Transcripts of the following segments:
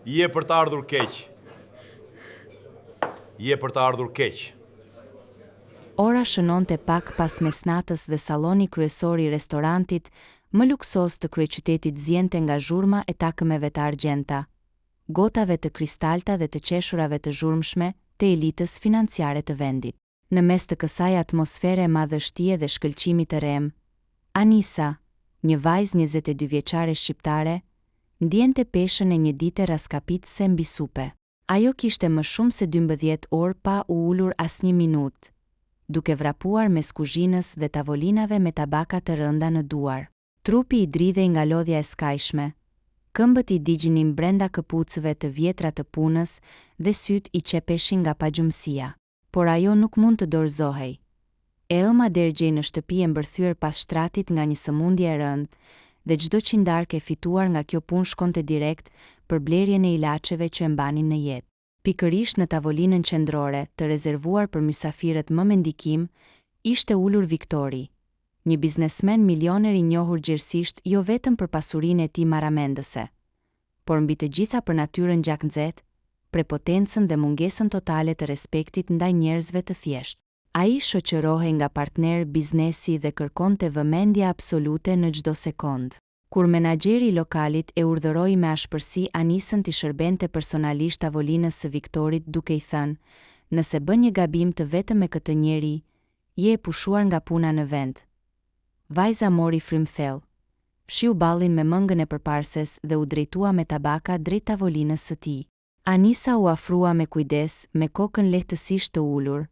Je për të ardhur keq. Je për të ardhur keq. Ora shënonte pak pas mesnatës dhe salloni kryesor i restorantit, më luksos të kryeqytetit zjente nga zhurma e takëmeve të argjenta, gotave të kristalta dhe të qeshurave të zhurmshme të elitës financiare të vendit. Në mes të kësaj atmosfere madhështie dhe shkëlqimit të rem, Anisa, një vajzë 22 vjeçare shqiptare, ndjente peshën e një dite raskapitëse mbi supe. Ajo kishte më shumë se 12 orë pa u ulur as një minutë, duke vrapuar mes kuzhinës dhe tavolinave me tabaka të rënda në duar. Trupi i dridhej nga lodhja e skajshme, këmbët i digjinin brenda këpucëve të vjetra të punës dhe syt i qepeshin nga pagjumësia. Por ajo nuk mund të dorëzohej. E ëma dërgjej në shtëpi e mbërthyer pas shtratit nga një sëmundje e rëndë, dhe çdo qindark e fituar nga kjo punë shkonte direkt për blerjen e ilaçeve që e mbanin në jetë. Pikërisht në tavolinën qendrore, të rezervuar për mysafirët më me ndikim, ishte ulur Viktori, një biznesmen milioner i njohur gjerësisht jo vetëm për pasurinë e tij marramendëse, por mbi të gjitha për natyrën gjaknxet, prepotencën dhe mungesën totale të respektit ndaj njerëzve të thjeshtë. Ai shoqërohej nga partner biznesi dhe kërkonte vëmendje absolute në çdo sekond. Kur menaxheri i lokalit e urdhëroi me ashpërsi Anisën të shërbente personalisht tavolinës së Viktorit duke i thënë, nëse bën një gabim të vetëm me këtë njeri, je e pushuar nga puna në vend. Vajza mori frymthell, fshiu ballin me mëngën e përparses dhe u drejtua me tabaka drejt tavolinës së tij. Anisa u afrua me kujdes, me kokën lehtësisht të ulur,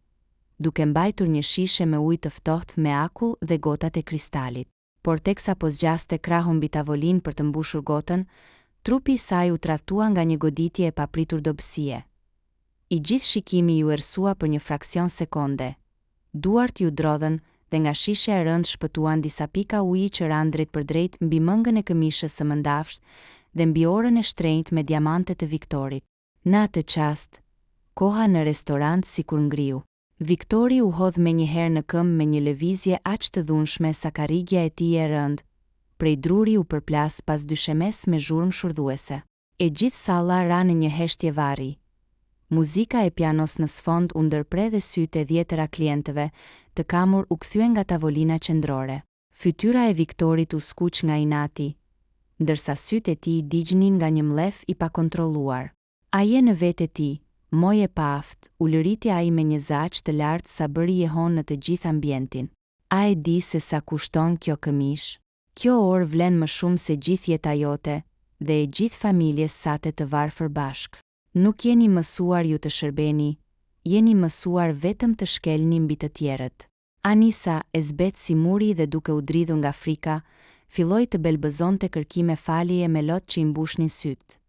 duke mbajtur një shishe me ujë të ftohtë me akull dhe gotat e kristalit. Por teksa po zgjaste krahun mbi tavolinë për të mbushur gotën, trupi i saj u tradhtua nga një goditje e papritur dobësie. I gjithë shikimi ju ersua për një fraksion sekonde. Duart ju drodhen dhe nga shishja e rëndë shpëtuan disa pika uji që ranë drejt për drejt mbi mëngën e këmishës së mëndafsht dhe mbi orën e shtrenjtë me diamante të Viktorit. Në atë çast, koha në restorant sikur ngriu. Viktori u hodh menjëherë në këmbë me një lëvizje aq të dhunshme sa karrigja e tij e rëndë. Prej druri u përplas pas dyshemes me zhurmë shurdhuese. E gjithë salla ra në një heshtje varri. Muzika e pianos në sfond u ndërpre dhe sytë e dhjetëra klientëve të kamur u kthyen nga tavolina qendrore. Fytyra e Viktorit u skuq nga inati, ndërsa sytë e tij digjnin nga një mllef i pakontrolluar. A je në vetë ti, moj e paft, u lëriti ai me një zaq të lartë sa bëri jehon në të gjithë ambientin. A e di se sa kushton kjo këmish? Kjo orë vlen më shumë se gjithë jeta jote dhe e gjithë familjes sate të varfër bashk. Nuk jeni mësuar ju të shërbeni, jeni mësuar vetëm të shkelni mbi të tjerët. Anisa, e zbet si muri dhe duke u dridhur nga frika, filloi të belbëzonte kërkime falje me lot që i mbushnin syt.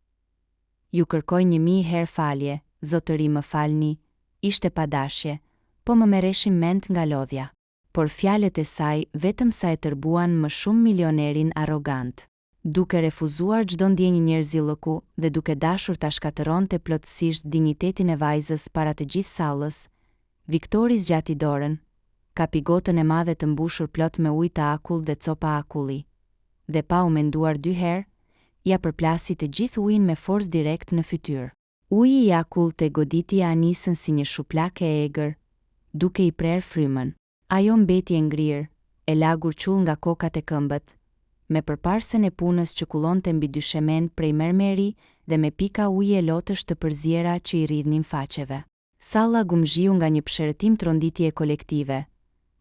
Ju kërkoj 1000 herë falje, zotëri më falni, ishte padashje, po më merreshin mend nga lodhja. Por fjalët e saj vetëm sa e tërbuan më shumë milionerin arrogant. Duke refuzuar çdo ndjenjë njerëzillëku dhe duke dashur ta shkatëronte plotësisht dinjitetin e vajzës para të gjithë sallës, Viktori zgjati dorën, kapi gotën e madhe të mbushur plot me ujë të akull dhe copa akulli, dhe pa u menduar 2 herë, ja përplasi të gjithë ujin me forcë direkt në fytyrë. Uji i akullt e goditi Anisën si një shuplak e egër, duke i prerë frymën. Ajo mbeti e ngrirë, e lagur qull nga kokat e këmbët, me përparsën e punës që kullonte mbi dyshemen prej mermeri dhe me pika ujë e lotësh të përziera që i rridhnin faqeve. Salla gumzhiu nga një psherëtim tronditje kolektive,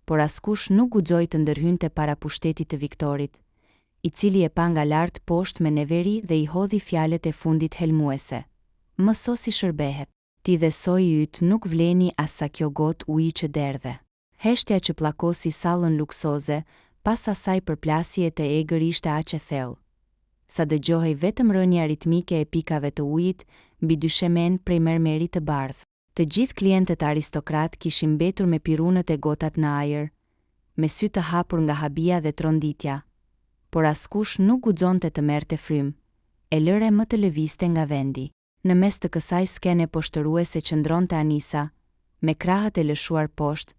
por askush nuk guxoi të ndërhynte para pushtetit të Viktorit, i cili e pa nga lart poshtë me neveri dhe i hodhi fjalët e fundit helmuese. Mëso si shërbehet, ti dhe soji yt nuk vleni as sa kjo gotë uji që derdhe. Heshtja që plakosi sallën luksoze, pas asaj përplasje të egër ishte aq e thellë, sa dëgjohej vetëm rënja ritmike e pikave të ujit mbi dyshemen prej mermerit të bardhë. Të gjithë klientët aristokrat kishin mbetur me pirunët e gotat në ajër, me sy të hapur nga habia dhe tronditja, por askush nuk guxonte të merrte frymë, e lëre më të lëvizte nga vendi. Në mes të kësaj skene poshtëruese qëndronte Anisa, me krahët e lëshuar poshtë,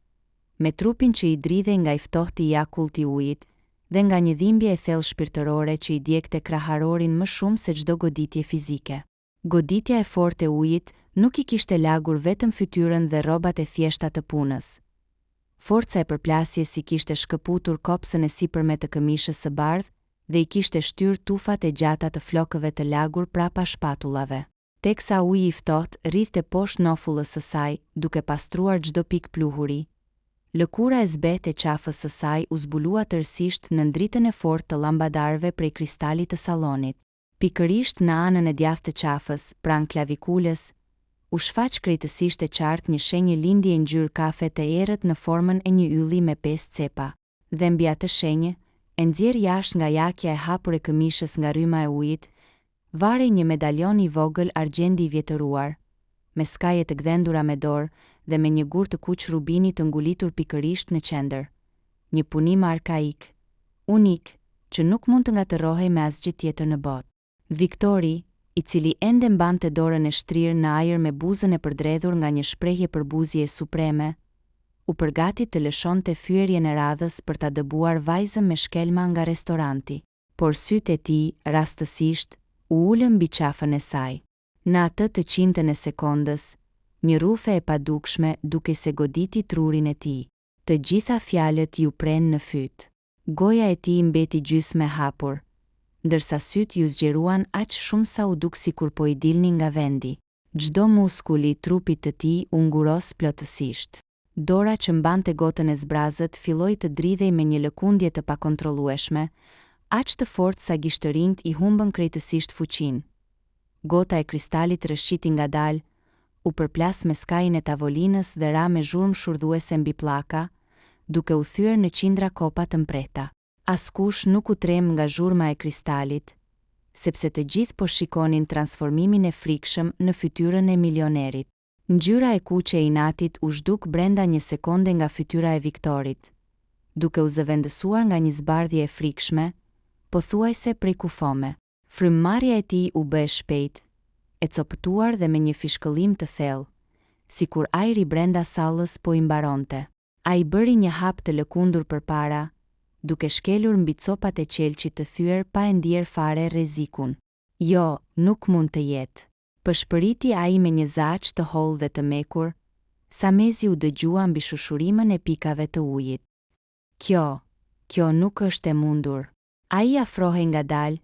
me trupin që i dridhej nga i ftohti i akullt i ujit dhe nga një dhimbje e thellë shpirtërore që i djegte kraharorin më shumë se çdo goditje fizike. Goditja e fortë e ujit nuk I kishte lagur vetëm fytyrën dhe rrobat e thjeshta të punës. Forca e përplasjes I kishte shkëputur kopsën e sipërme të këmishës së bardhë dhe I kishte shtyr tufat e gjata të flokëve të lagur prapa shpatullave. Teksa uji I ftohtë rrithte poshtë nofullës së saj, duke pastruar çdo pikë pluhuri, lëkura e zbehtë e qafës së saj u zbulua tërësisht në ndritën e fortë të llampadarëve prej kristalit të sallonit. Pikërisht në anën e djathtë të qafës, pranë klavikulës, u shfaq krejtësisht e qartë një shenjë lindje ngjyrë kafe të errët në formën e një ylli me 5 cepa, dhe mbi atë shenjë, e nxjerr jashtë nga jakja e hapur e këmishës nga rryma e ujit, varej një medaljon I vogël argjendi I vjetëruar, me skaje të gdhendura me dorë dhe me një gur të kuq rubini të ngulitur pikërisht në qendër. Një punim arkaik, unik, që nuk mund të ngatërohej me asgjë tjetër në botë. Viktori, I cili ende mbante dorën e shtrirë në ajër me buzën e përdredhur nga një shprehje përbuzje supreme, u përgatit të lëshonte fyerjen e radhës për ta dëbuar vajzën me shkelma nga restoranti, por sytë e tij, rastësisht, u ulën mbi qafën e saj. Në atë të qintën e sekondës, një rufe e padukshme duke se goditi trurin e tij. Të gjitha fjalët ju prenë në fyt. Goja e tij mbeti gjysmë e hapur, ndërsa sytë ju zgjeruan aq shumë sa u duk sikur po I dilnin nga vendi. Çdo muskull I trupit të tij u nguros plotësisht. Dora që mbante gotën e zbrazët filloi të dridhej me një lëkundje të pakontrollueshme, aq të fortë sa gishtërinjt I humbën krejtësisht fuqinë. Gota e kristalit rëshqiti ngadalë, u përplas me skajin e tavolinës dhe ra me zhurmë shurdhuese mbi pllaka, duke u thyer në qindra kopa të mprehta. Askush nuk u trem nga zhurma e kristalit, sepse të gjithë po shikonin transformimin e frikshëm në fytyrën e milionerit. Ngjyra e kuqe e inatit u zhduk brenda një sekonde nga fytyra e Viktorit, duke u zëvendësuar nga një zbardhje e frikshme, pothuajse prej kufome. Frymëmarrja e tij u bë e shpejtë, e copëtuar dhe me një fishkëllim të thellë, sikur ajri brenda sallës po I mbaronte. Ai bëri një hap të lëkundur përpara, duke shkelur mbi copat e qelçit të thyer pa e ndier fare rrezikun. Jo, nuk mund të jetë. Pëshpëriti ai me një zaç të hollë dhe të mekur, sa mezi u dëgjua mbi shushurimën e pikave të ujit. Kjo nuk është e mundur. Ai afrohej ngadalë,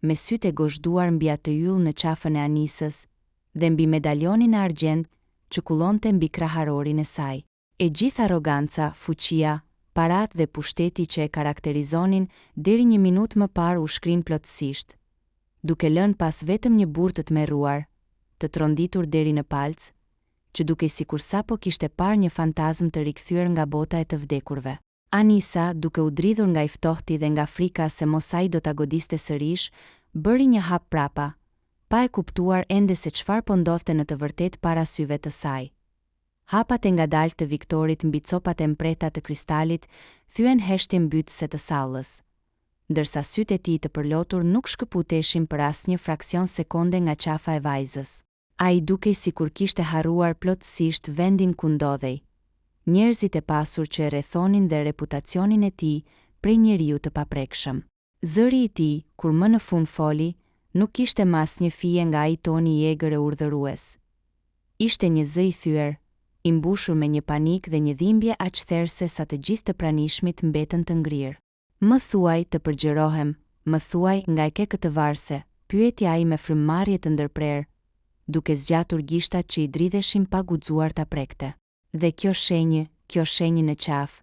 me sytë e gozhduar mbi atë yll në qafën e anisës dhe mbi medaljonin e argjend që kullonte mbi kraharorin e saj. E gjithë arroganca, fuqia, parat dhe pushteti që e karakterizonin deri një minutë më parë u shkrin plotësisht, duke lënë pas vetëm një burr të tmerruar, të tronditur deri në palc, që dukej sikur sapo kishte parë një fantazm të rikthyer nga bota e të vdekurve. Anisa, duke u dridhur nga I ftohti dhe nga frika se mos ai do ta godiste sërish, bëri një hap prapa, pa e kuptuar ende se çfarë po ndodhte në të vërtetë para syve të saj. Hapat e ngadalë të Viktorit mbi copat e mprehta të kristalit thyen heshtje mbytëse të sallës, ndërsa sytë e tij të përlotur nuk shkëputeshin për asnjë fraksion sekonde nga qafa e vajzës. Ai dukej sikur kishte harruar plotësisht vendin ku ndodhej, njerëzit e pasur që e rrethonin dhe reputacionin e tij prej njeriu të paprekshëm. Zëri I tij, kur më në fund foli, nuk kishte më asnjë fije nga ai toni I egër e urdhërues. Ishte një zë I thyer, I mbushur me një panik dhe një dhimbje aq therrse sa të gjithë të pranishmit mbetën të ngrirë. Më thuaj të përgjërohem, më thuaj nga e ke këtë varse, pyeti ai me frymëmarrje të ndërprerë, duke zgjatur gishtat që I dridheshin pa guxuar ta prekte. Dhe kjo shenjë në qafë,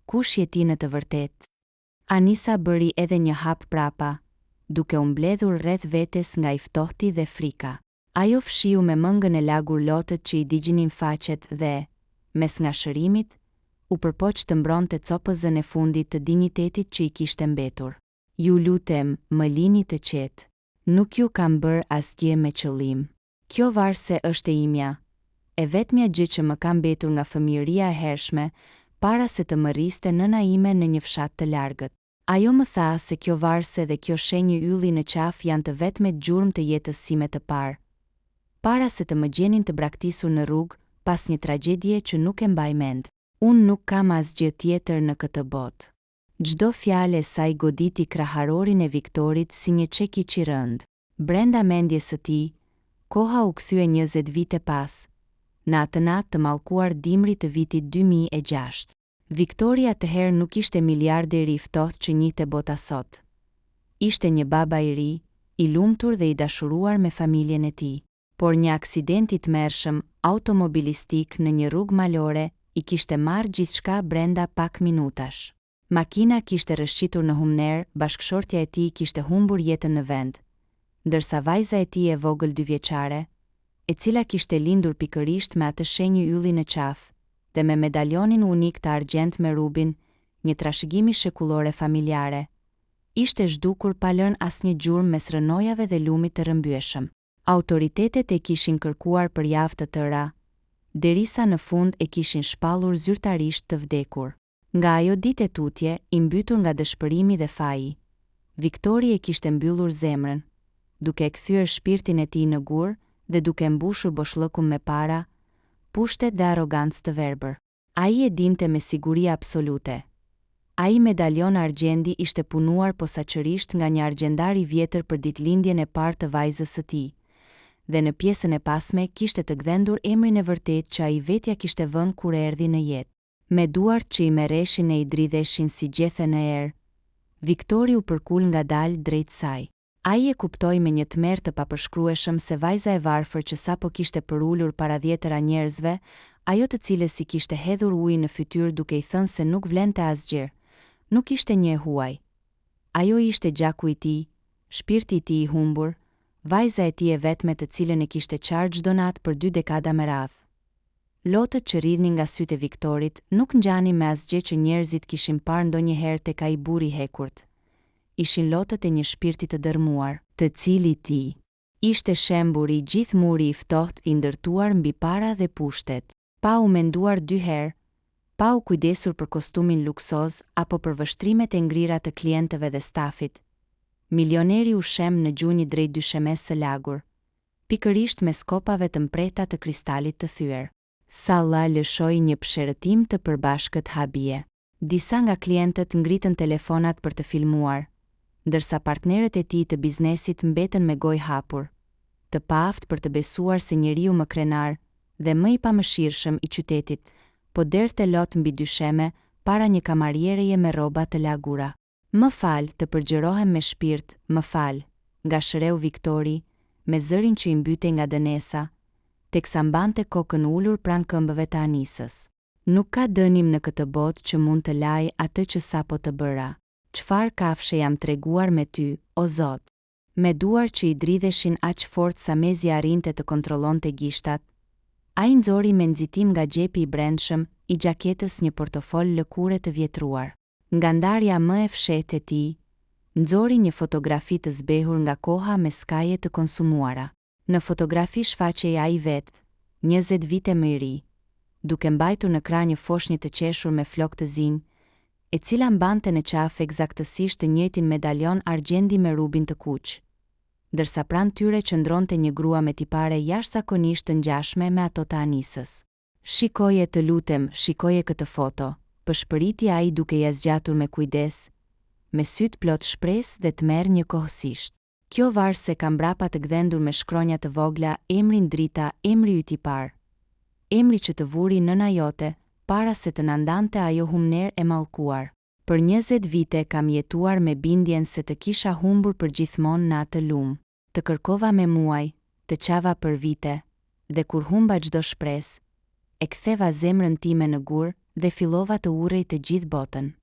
kush je ti në të vërtetë? Anisa bëri edhe një hap prapa, duke u mbledhur rreth vetes nga I ftohti dhe frika. Ajo fshiu me mëngën e lagur lotët që I digjinin faqet dhe, mes nga shërimit, u përpoq të mbronte copëzën e fundit të dinjitetit që I kishte mbetur. Ju lutem, më lini të qetë. Nuk ju kam bërë asgjë me qëllim. Kjo varse është e imja, e vetmja gjë që më ka mbetur nga fëmijëria e hershme, para se të më rriste nëna ime në një fshat të largët. Ajo më tha se kjo varse dhe kjo shenjë ylli në qafë janë të vetmet gjurmë të jetës sime të parë, para se të më gjenin të braktisur në rrugë pas një tragedie që nuk e mbaj mend. Unë nuk kam asgjë tjetër në këtë botë. Çdo fjalë e saj goditi kraharorin e Viktorit si një çekiç I rënd. Brenda mendjes së tij, Koha u kthye 20 vite pas, në atë natë të mallkuar dimri të vitit 2006. Viktori atëherë nuk ishte miliarderi i ftohtë që njihte bota sot. Ishte një baba i ri, i lumtur dhe i dashuruar me familjen e tij. Por një aksident i tmerrshëm automobilistik në një rrugë malore i kishte marrë gjithçka brenda pak minutash. Makina kishte rrëshqitur në humner, bashkëshortja e tij kishte humbur jetën në vend, ndërsa vajza e tij e vogël 2 vjeçare, e cila kishte lindur pikërisht me atë shenjë ylli në qafë dhe me medaljonin unik të argjend me rubin, një trashëgimi shekullore familjare, ishte zhdukur pa lënë asnjë gjurmë mes rënojave dhe lumit të rrëmbyeshëm. Autoritetet e kishin kërkuar për javë të tëra, derisa në fund e kishin shpallur zyrtarisht të vdekur. Nga ajo ditë e tutje, i mbytur nga dëshpërimi dhe faji, Viktori e kishte mbyllur zemrën, duke kthyer shpirtin e tij në gur dhe duke mbushur boshllëkun me para, pushtet dhe arrogancë të verbër. Ai e dinte me siguri absolute. Ai medaljon argjendi ishte punuar posaçërisht nga një argjendar i vjetër për ditëlindjen e parë të vajzës së tij, dhe në pjesën e pasme kishte të gdhendur emrin e vërtet që ai vetja kishte vënë kur erdhi në jetë. Me duart që i merreshin e i dridheshin si gjethe në erë, Viktori u përkul ngadalë drejt saj. Ai e kuptoi me një tmerr të papërshkrueshëm se vajza e varfër që sapo kishte përulur para 10 njerëzve, ajo të cilës i kishte hedhur ujë në fytyrë duke i thënë se nuk vlente asgjë, nuk ishte një e huaj. Ajo ishte gjaku i tij, shpirti i tij i humbur, vajza e tij e vetme të cilën e kishte qarë çdo natë për 2 dekada me radhë. Lotët që rridhnin nga sytë e Viktorit nuk ngjanin me asgjë që njerëzit kishin parë ndonjëherë tek ai burri i hekurt. Ishin lotët e një shpirti të dërmuar, të cili ti ishte shemburi i gjithë muri i ftohtë i ndërtuar mbi para dhe pushtet. Pa u menduar 2 herë, pa u kujdesur për kostumin luksoz apo për vështrimet e ngrira të klientëve dhe stafit, milioneri u shem në gjunjë drejt dyshemes së lagur, pikërisht me skopave të mprehta të kristalit të thyer. Salla lëshoi një pësherëtim të përbashkët habie. Disa nga klientët ngritën telefonat për të filmuar, ndërsa partnerët e tij të biznesit mbetën me gojë hapur, të paaft për të besuar se njeriu më krenar dhe më i pamëshirshëm i qytetit, po derte lot mbi dysheme para një kamariereje me rroba të lagura. Më fal, të përgjërohem me shpirt, më fal, nga shëreu Viktori, me zërin që i mbytej nga dënesa, teksa mbante kokën ulur pranë këmbëve të Anisës. Nuk ka dënim në këtë botë që mund të laj atë që sapo të bëra. Çfarë kafshe jam treguar me ty, o Zot? Me duar që i dridheshin aq fort sa mezi arrinte të kontrollonte gishtat, ai nxori me nxitim nga xhepi i brendshëm i gjaketës një portofol lëkure të vjetruar. Nga ndarja më e fshehtë e tij, nxori një fotografi të zbehur nga koha me skaje të konsumuara. Në fotografi shfaqej ai vetë, 20 vite më i ri, duke mbajtur në krah një foshnjë të qeshur me flokë të zinj, e cila mbante në qafë eksaktësisht të njëjtin medaljon argjendi me rubin të kuq, ndërsa pranë tyre qëndronte një grua me tipare jashtëzakonisht të ngjashme me ato të Anisës. Shikoje të lutem, shikoje këtë foto, pëshpëriti ai duke ia zgjatur me kujdes, me syt plot shpresë dhe tmerr njëkohësisht. Kjo varse ka mbrapa të gdhendur me shkronja të vogla emrin drita, emri yt i parë, emri që të vuri nëna jote, para se të na ndante ajo humner e mallkuar. Për 20 vite kam jetuar me bindjen se të kisha humbur përgjithmonë në atë lumë. Të kërkova me muaj, të qava për vite, dhe kur humba çdo shpresë, e ktheva zemrën time në gur dhe fillova të urrej të gjithë botën.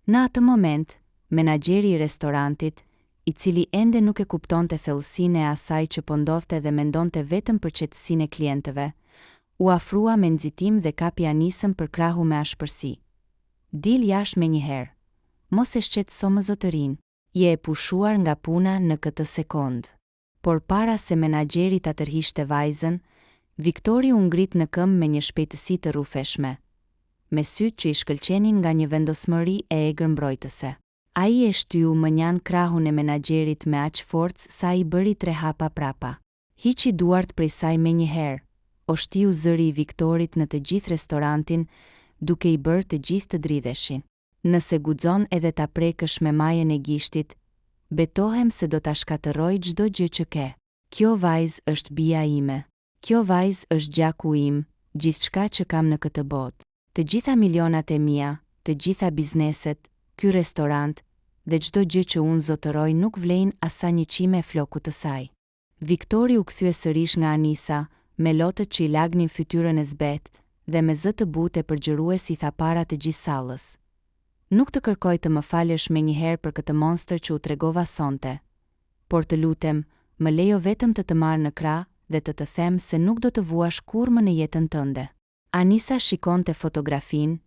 Në atë moment, menaxheri i restorantit, i cili ende nuk e kuptonte thellësinë e asaj që po ndodhte dhe mendonte vetëm për qetësinë e klientëve, u afrua me nxitim dhe kapi Anisën për krahu me ashpërsi. Dil jashtë menjëherë. Mos e shqetëso më zotërin, je e pushuar nga puna në këtë sekond. Por para se menaxheri ta tërhiqte vajzën, Viktori u ngrit në këmbë me një shpejtësi të rrufeshme, me sytë që i shkëlqenin nga një vendosmëri e egër mbrojtëse. Ai e shtyu më njan krahun e menaxherit me aq forcë sa i bëri 3 hapa prapa. Hiqi duart prej saj menjëherë, o shtiu zëri i Viktorit në të gjithë restorantin, duke i bërë të gjithë të dridheshin. Nëse guxon edhe ta prekësh me majën e gishtit, betohem se do ta shkatërroj çdo gjë që ke. Kjo vajzë është bia ime. Kjo vajzë është gjaku im, gjithçka që kam në këtë botë. Të gjitha milionat e mia, të gjitha bizneset, ky restorant dhe çdo gjë që unë zotëroj nuk vlejnë asa një çime e flokut të saj. Viktori u kthye sërish nga Anisa, me lotët që i lagnin fytyrën e zbetë dhe me zë të butë e përgjërues i tha para të gjithë sallës. Nuk të kërkoj të më falësh menjëherë për këtë monster që u tregova sonte, por të lutem, më lejo vetëm të marr në krah dhe të them se nuk do të vuash kurrë më në jetën tënde. Anisa shikonte fotografinë,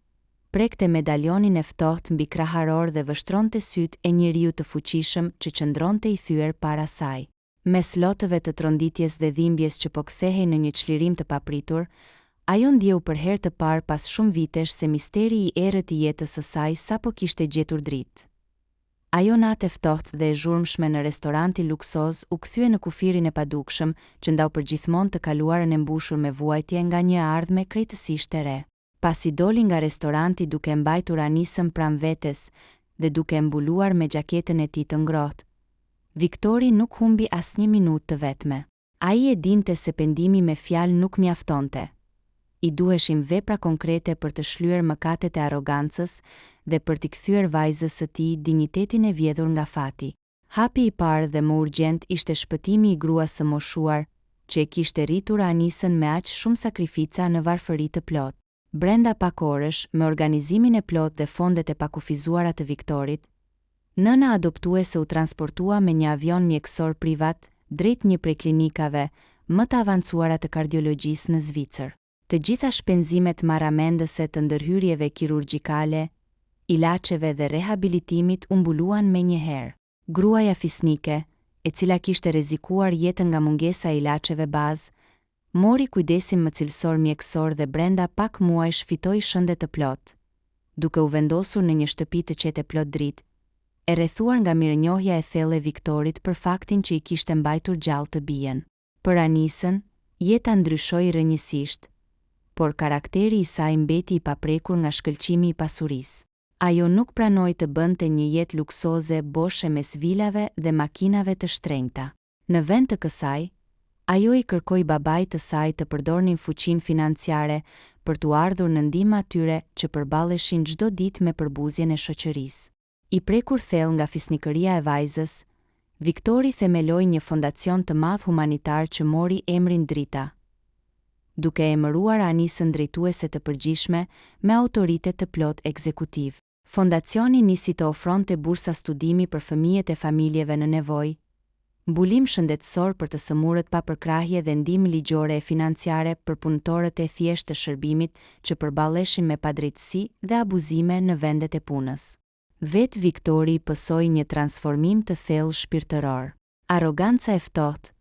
prekte medaljonin e ftohtë mbi kraharor dhe vështronte sytë e njeriu të fuqishëm që qëndronte i thyer para saj. Mes lotëve të tronditjes dhe dhimbjes që po kthehej në një çlirim të papritur, ajo ndjeu për herë të parë pas shumë vitesh se misteri i errët i jetës së saj sapo kishte gjetur dritë. Ajo natë e ftohtë dhe e zhurmshme në restorantin luksoz u kthye në kufirin e padukshëm që ndau përgjithmonë të kaluarën e mbushur me vuajtje nga një ardhme krejtësisht e re. Pasi doli nga restoranti duke mbajtur Anisën pranë vetes dhe duke mbuluar me gjaketën e tij të ngrohtë, Viktori nuk humbi asnjë minutë të vetme. Ai e dinte se pendimi me fjalë nuk mjaftonte. I duheshin vepra konkrete për të shlyer mëkatet e arrogancës dhe për t'i kthyer vajzës së tij dinjitetin e vjedhur nga fati. Hapi i parë dhe më urgjent ishte shpëtimi i gruas së moshuar, që e kishte rritur Anisën me aq shumë sakrifica në varfëri të plotë. Brenda pak orësh, me organizimin e plotë dhe fondet e pakufizuara të Viktorit, nëna adoptuese u transportua me një avion mjekësor privat drejt një prej klinikave më të avancuara të kardiologjisë në Zvicër. Të gjitha shpenzimet marramendëse të ndërhyrjeve kirurgjikale, ilaçeve dhe rehabilitimit u mbuluan menjëherë. Gruaja fisnike, e cila kishte rrezikuar jetën nga mungesa e ilaçeve bazë, mori kujdesin më cilësor mjekësor dhe brenda pak muajsh fitoi shëndet të plotë, duke u vendosur në një shtëpi të qetë plot dritë, e rrethuar nga mirënjohja e thellë e Viktorit për faktin që i kishte mbajtur gjallë të bien. Për Anisën, jeta ndryshoi rrënjësisht, por karakteri i saj mbeti i paprekur nga shkëlqimi i pasurisë. Ajo nuk pranoi të bënte një jetë luksoze boshe mes vilave dhe makinave të shtrenjta. Në vend të kësaj, ajo i kërkoi babait të saj të përdornin fuqinë financiare për t'u ardhur në ndihmë atyre që përballeshin çdo ditë me përbuzjen e shoqërisë. I prekur thellë nga fisnikëria e vajzës, Viktori themeloi një fondacion të madh humanitar që mori emrin Drita, duke emëruar Anisën drejtuese të përgjithshme me autoritet të plot ekzekutiv. Fondacioni nisi të ofronte bursa studimi për fëmijët e familjeve në nevojë, mbulim shëndetësor për të sëmurët pa përkrahje dhe ndihmë ligjore e financiare për punëtorët e thjeshtë të shërbimit që përballeshin me padrejtësi dhe abuzime në vendet e punës. Vet Viktori pësoi një transformim të thellë shpirtëror. Arroganca e ftohtë,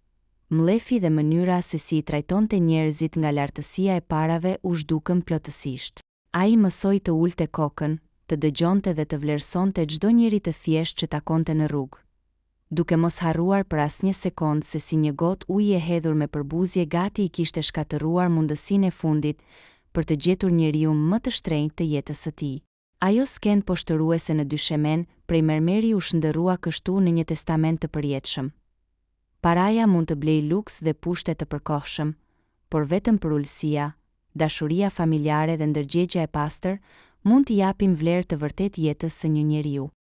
mlefi dhe mënyra se si i trajtonte njerëzit nga lartësia e parave u zhdukën plotësisht. Ai mësoi të ulte kokën, të dëgjonte dhe të vlerësonte çdo njeri të thjeshtë që takonte në rrugë, duke mos harruar për asnjë sekond se si një gotë ujë e hedhur me përbuzje gati i kishte shkatëruar mundësinë e fundit për të gjetur njeriu më të shtrenjtë të jetës së tij. Ajo sken poshtëruese në dyshemen prej mermeri u shndërrua kështu në një testament të përjetshëm. Paraja mund të blej luks dhe pushte të përkohshëm, por vetëm për ulësia, dashuria familjare dhe ndërgjegjja e pastër mund t'i japin vlerë të vërtet jetës së një njeriu.